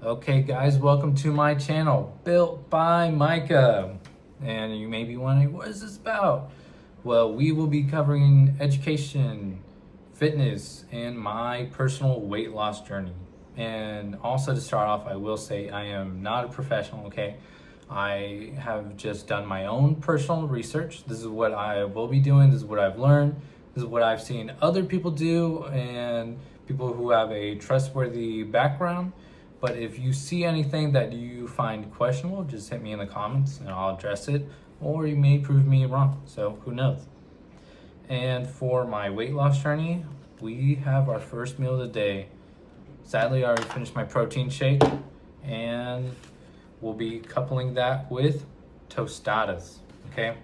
Okay guys, welcome to my channel, Built by Micah. And you may be wondering, what is this about? Well, we will be covering education, fitness, and my personal weight loss journey. And also to start off, I will say I am not a professional, okay? I have just done my own personal research. This is what I will be doing, this is what I've learned, this is what I've seen other people do, and people who have a trustworthy background. But if you see anything that you find questionable, just hit me in the comments and I'll address it, or you may prove me wrong, so who knows. And for my weight loss journey, we have our first meal of the day. Sadly, I already finished my protein shake, and we'll be coupling that with tostadas, okay?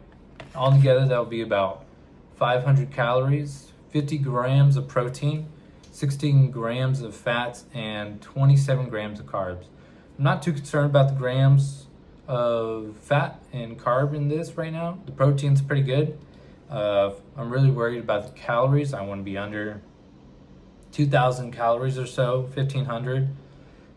Altogether, that'll be about 500 calories, 50 grams of protein, 16 grams of fats, and 27 grams of carbs. I'm not too concerned about the grams of fat and carb in this right now. The protein's pretty good. I'm really worried about the calories. I want to be under 2,000 calories or so, 1,500.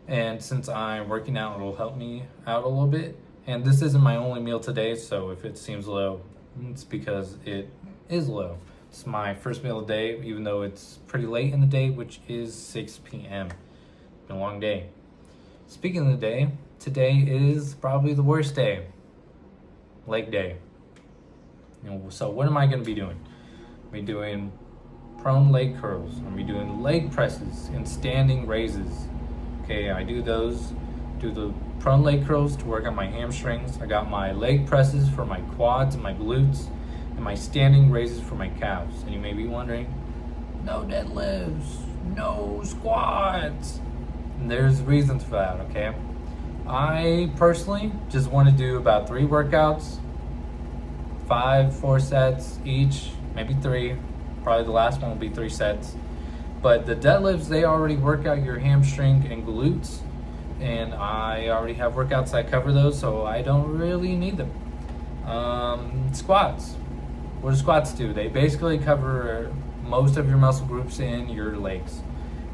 And since I'm working out, it'll help me out a little bit. And this isn't my only meal today, so if it seems low, it's because it is low. It's my first meal of the day, even though it's pretty late in the day, which is 6 p.m. Been a long day. Speaking of the day, today is probably the worst day. Leg day. So what am I going to be doing? I'll be doing prone leg curls. I'll be doing leg presses and standing raises. Okay, I do those. Do the prone leg curls to work on my hamstrings. I got my leg presses for my quads and my glutes, and my standing raises for my calves. And you may be wondering, no deadlifts, no squats. And there's reasons for that, okay? I personally just want to do about 3 workouts, 4 sets each, maybe 3. Probably the last one will be 3 sets. But the deadlifts, they already work out your hamstring and glutes, and I already have workouts that cover those, so I don't really need them. Squats. What do squats do? They basically cover most of your muscle groups in your legs.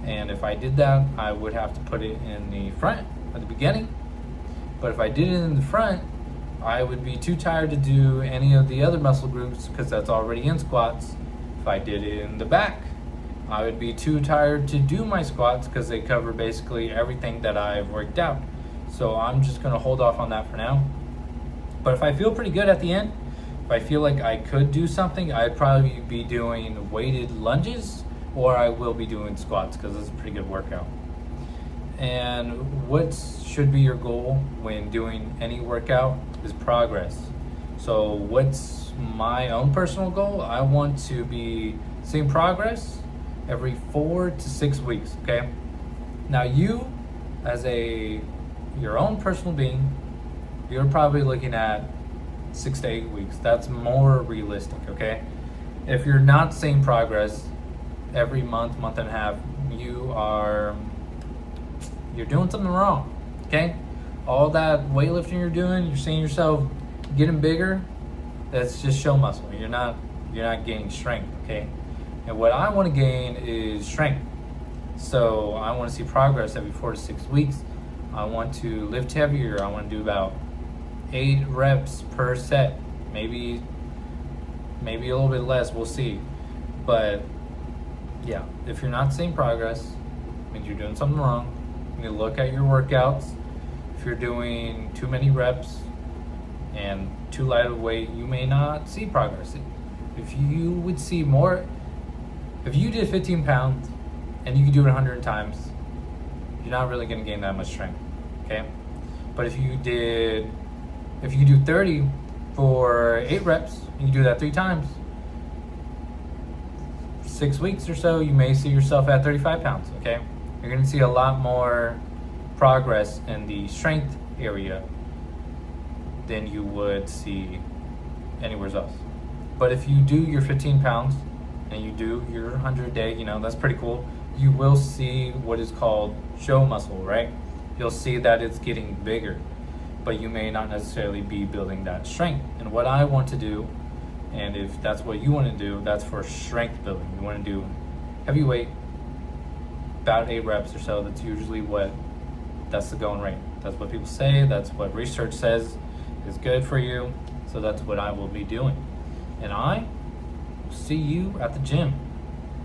And if I did that, I would have to put it in the front at the beginning. But if I did it in the front, I would be too tired to do any of the other muscle groups because that's already in squats. If I did it in the back, I would be too tired to do my squats because they cover basically everything that I've worked out. So I'm just going to hold off on that for now. But if I feel pretty good at the end, if I feel like I could do something, I'd probably be doing weighted lunges, or I will be doing squats because it's a pretty good workout. And what should be your goal when doing any workout is progress. So what's my own personal goal? I want to be seeing progress every 4 to 6 weeks, okay? Now you, as your own personal being, you're probably looking at 6 to 8 weeks. That's more realistic, okay? If you're not seeing progress every month, month and a half, you're doing something wrong, okay? All that weightlifting you're doing, you're seeing yourself getting bigger, that's just show muscle. You're not gaining strength, okay? And what I want to gain is strength. So I want to see progress every 4 to 6 weeks. I want to lift heavier. I want to do about 8 reps per set, maybe a little bit less, we'll see. But yeah, if you're not seeing progress, it means you're doing something wrong. You need to look at your workouts. If you're doing too many reps and too light of weight, you may not see progress. If you would see more, if you did 15 pounds and you could do it 100 times, you're not really going to gain that much strength, okay? But if you do 30 for 8 reps, and you do that 3 times, 6 weeks or so, you may see yourself at 35 pounds, okay? You're going to see a lot more progress in the strength area than you would see anywhere else. But if you do your 15 pounds and you do your 100 a day, that's pretty cool. You will see what is called show muscle, right? You'll see that it's getting bigger, but you may not necessarily be building that strength. And what I want to do, and if that's what you want to do, that's for strength building. You want to do heavyweight, about 8 reps or so. That's usually what that's the going rate. That's what people say. That's what research says is good for you. So that's what I will be doing. And I will see you at the gym.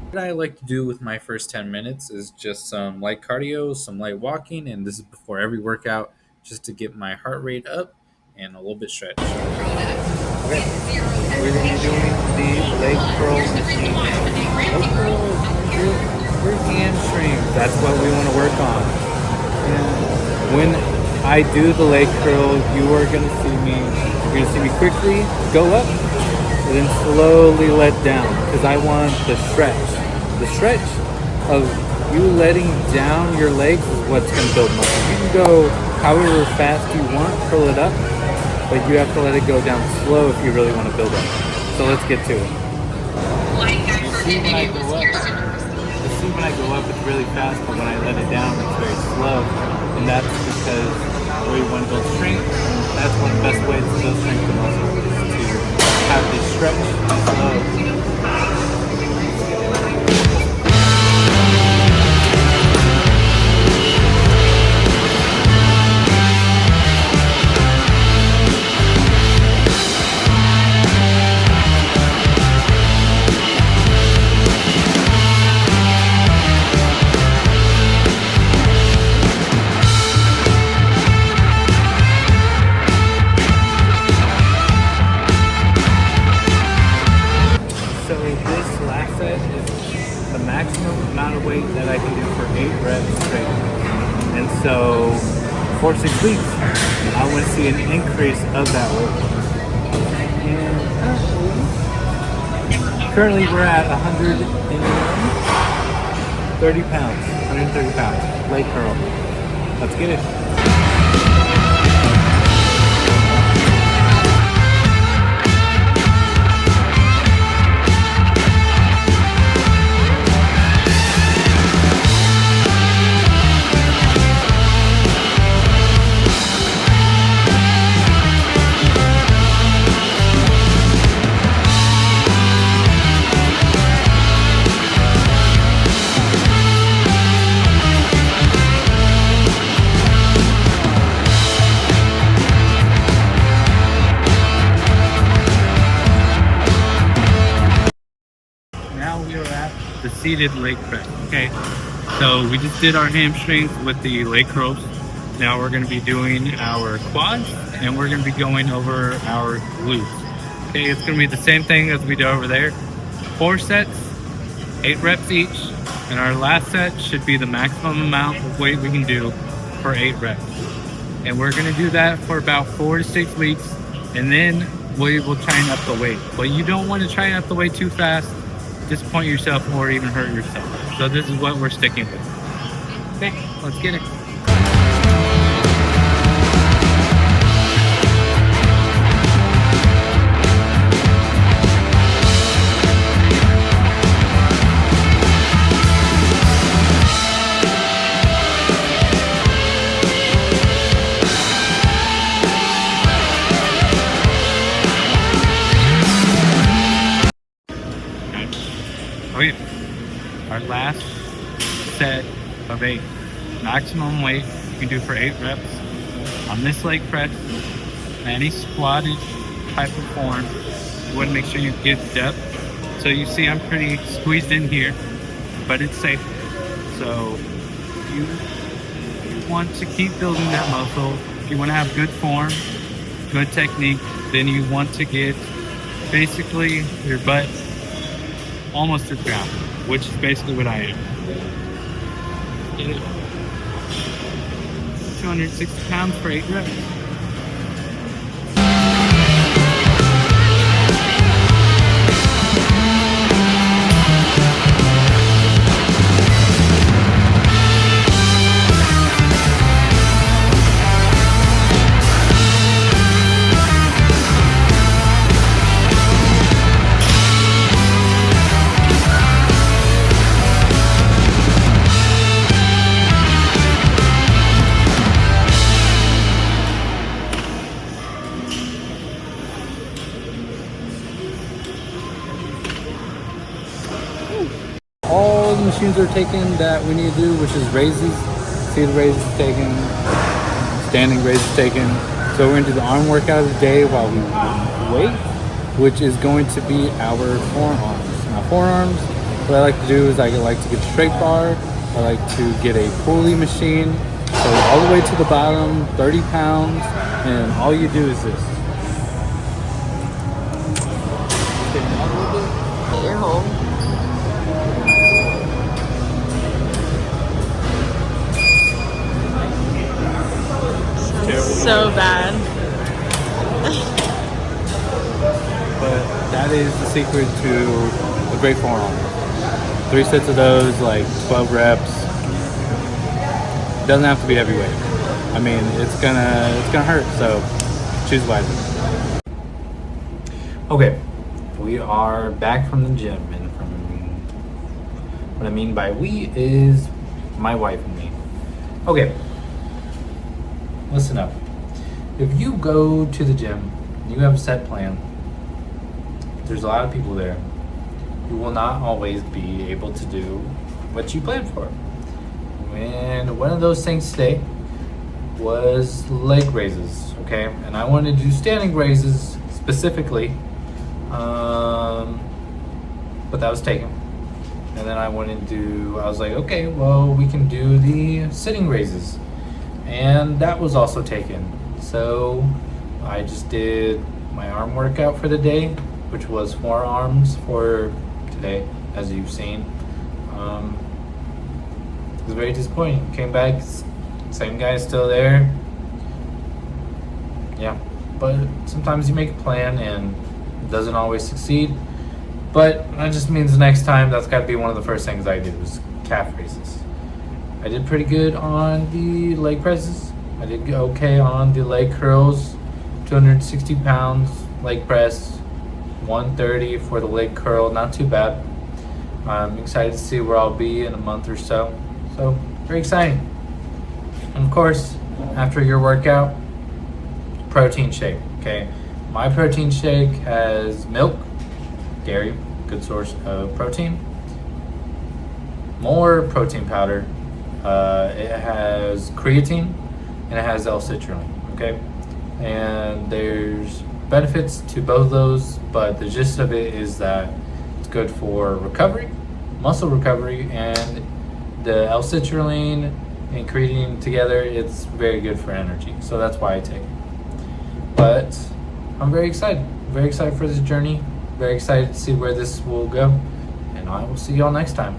What I like to do with my first 10 minutes is just some light cardio, some light walking, and this is before every workout just to get my heart rate up and a little bit stretch. Okay, we're going to be doing the leg curl machine. Your hamstrings, that's what we want to work on. And when I do the leg curl, you are going to see me, you're going to see me quickly go up and then slowly let down because I want the stretch. The stretch of you letting down your legs is what's going to build muscle. You can go however fast you want, curl it up, but you have to let it go down slow if you really want to build up. So let's get to it. You see when I go up, it's really fast, but when I let it down, it's very slow. And that's because we want to build strength. That's one of the best ways to build strength and muscle is to have this stretch slow. That I can do for 8 reps straight. And so for 6 weeks, I want to see an increase of that weight. And currently we're at 130 pounds, leg curl. Let's get it. The seated leg press. Okay, so we just did our hamstrings with the leg curls. Now we're going to be doing our quads and we're going to be going over our glutes. Okay, it's going to be the same thing as we did over there. 4 sets, 8 reps each, and our last set should be the maximum amount of weight we can do for 8 reps. And we're going to do that for about 4 to 6 weeks, and then we will tighten up the weight. But you don't want to tighten up the weight too fast, disappoint yourself or even hurt yourself. So this is what we're sticking with. Okay, let's get it. Okay, our last set of 8. Maximum weight you can do for 8 reps. On this leg press, any squatted type of form, you want to make sure you get depth. So you see I'm pretty squeezed in here, but it's safe. So you want to keep building that muscle. If you want to have good form, good technique, then you want to get basically your butt almost to the ground, which is basically what I am. 260 pounds for 8 reps. All the machines are taken that we need to do, which is raises. seated raises taken, standing raises taken. So we're gonna do the arm workout of the day while we wait, which is going to be our forearms. Now forearms, what I like to do is I like to get a straight bar. I like to get a pulley machine. So all the way to the bottom, 30 pounds, and all you do is this. Get your hole. So bad. But that is the secret to a great forearm. 3 sets of those, like 12 reps. Doesn't have to be heavyweight. I mean, it's gonna hurt, so choose wisely. Okay, we are back from the gym, and what I mean by we is my wife and me. Okay, listen up. If you go to the gym, you have a set plan, there's a lot of people there. You will not always be able to do what you planned for. And one of those things today was leg raises, okay? And I wanted to do standing raises specifically, but that was taken. And then I was like, okay, well, we can do the sitting raises. And that was also taken. So I just did my arm workout for the day, which was forearms for today, as you've seen. It was very disappointing. Came back, same guy still there. Yeah, but sometimes you make a plan and it doesn't always succeed. But that just means next time that's got to be one of the first things I do is calf raises. I did pretty good on the leg presses. I did okay on the leg curls, 260 pounds leg press, 130 for the leg curl, not too bad. I'm excited to see where I'll be in a month or so. So, very exciting. And of course, after your workout, protein shake, okay? My protein shake has milk, dairy, good source of protein, more protein powder, it has creatine, and it has L-citrulline, okay? And there's benefits to both of those, but the gist of it is that it's good for recovery, muscle recovery, and the L-citrulline and creatine together, it's very good for energy. So that's why I take it. But I'm very excited for this journey, very excited to see where this will go, and I will see y'all next time.